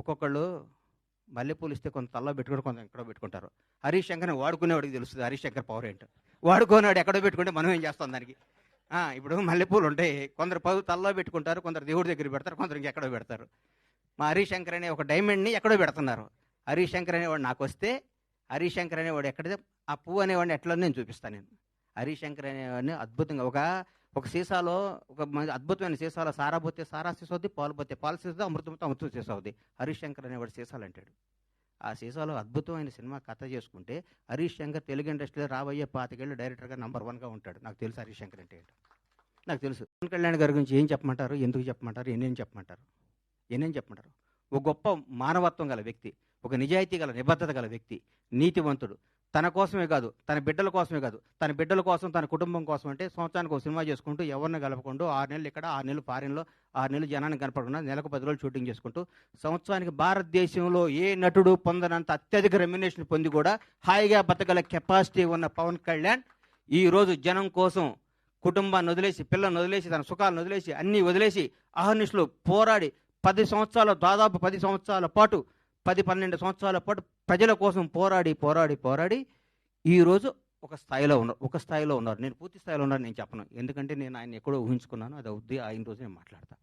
ఒక్కొక్కళ్ళు మల్లెపూలు ఇస్తే కొంత తలలో పెట్టుకుంటే కొంత ఎక్కడో పెట్టుకుంటారు. హరీష్ శంకర్ని వాడుకునేవాడికి తెలుస్తుంది హరీష్ శంకర్ పవర్ ఏంటో. వాడుకోనేవాడు ఎక్కడో పెట్టుకుంటే మనం ఏం చేస్తాం దానికి. ఇప్పుడు మల్లెపూలు ఉంటాయి, కొందరు తలలో పెట్టుకుంటారు, కొందరు దేవుడి దగ్గర పెడతారు, కొందరు ఇంకెక్కడో పెడతారు. మా హరీష్ శంకర్ అనే ఒక డైమండ్ని ఎక్కడో పెడుతున్నారు. హరీష్ శంకర్ అనేవాడు నాకు వస్తే, హరీష్ శంకర్ అనేవాడు ఎక్కడితే ఆ పువ్వు అనేవాడిని ఎట్లా నేను చూపిస్తాను. నేను హరీష్ శంకర్ అనేవాడిని అద్భుతంగా ఒక సీసాలో అద్భుతమైన సీసాలో సారా పోతే సారా సీసా అవుద్ది, పాలు పోతే పాలు సీసా, అమృతంతో అమృతం సీసా అవుద్ది. హరీష్ శంకర్ అనేవాడు సీసాలు అంటాడు. ఆ సీసాలో అద్భుతమైన సినిమా కథ చేసుకుంటే హరీష్ శంకర్ తెలుగు ఇండస్ట్రీలో రాబోయే 25 ఏళ్ళు డైరెక్టర్గా నంబర్ 1గా ఉంటాడు. నాకు తెలుసు హరీష్ శంకర్ అంటే ఏంటో, నాకు తెలుసు. పవన్ కళ్యాణ్ గారి గురించి ఏం చెప్పమంటారు, ఎందుకు చెప్పమంటారు, ఎన్నేం చెప్పమంటారు. ఒక గొప్ప మానవత్వం గల వ్యక్తి, ఒక నిజాయితీ గల నిబద్ధత గల వ్యక్తి, నీతివంతుడు. తన కోసమే కాదు, తన బిడ్డల కోసమే కాదు, తన బిడ్డల కోసం, తన కుటుంబం కోసం అంటే సంవత్సరానికి ఒక సినిమా చేసుకుంటూ ఎవరిని కలపకుండా 6 నెలలు ఇక్కడ, 6 నెలలు ఫారిన్లో, 6 నెలలు జనాన్ని కనపడకుండా నెలకు 10 రోజులు షూటింగ్ చేసుకుంటూ సంవత్సరానికి భారతదేశంలో ఏ నటుడు పొందనంత అత్యధిక రెమ్యునేషన్ పొంది కూడా హాయిగా బతకగల కెపాసిటీ ఉన్న పవన్ కళ్యాణ్ ఈరోజు జనం కోసం కుటుంబాన్ని వదిలేసి, పిల్లల్ని వదిలేసి, తన సుఖాలను వదిలేసి, అన్నీ వదిలేసి అహర్నిశలు పోరాడి 10 సంవత్సరాల దాదాపు 10 సంవత్సరాల పాటు 10-12 సంవత్సరాల పాటు ప్రజల కోసం పోరాడి ఈరోజు ఒక స్థాయిలో ఉన్నారు. నేను పూర్తి స్థాయిలో ఉన్నాను నేను చెప్పను, ఎందుకంటే నేను ఆయన ఎక్కడో ఊహించుకున్నాను. అది అవుద్ది, ఆయన రోజు నేను మాట్లాడతాను.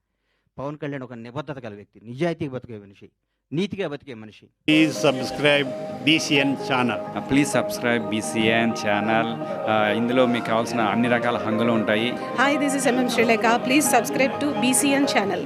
పవన్ కళ్యాణ్ ఒక నిబద్ధత గల వ్యక్తి, నిజాయితీగా బతికే మనిషి, నీతిగా బతికే మనిషి. Please subscribe BCN channel. Please subscribe BCN channel. ఇందులో మీకు కావాల్సిన అన్ని రకాల హంగులు ఉంటాయి. Hi, this is MM Sri Lanka. Please subscribe to BCN channel.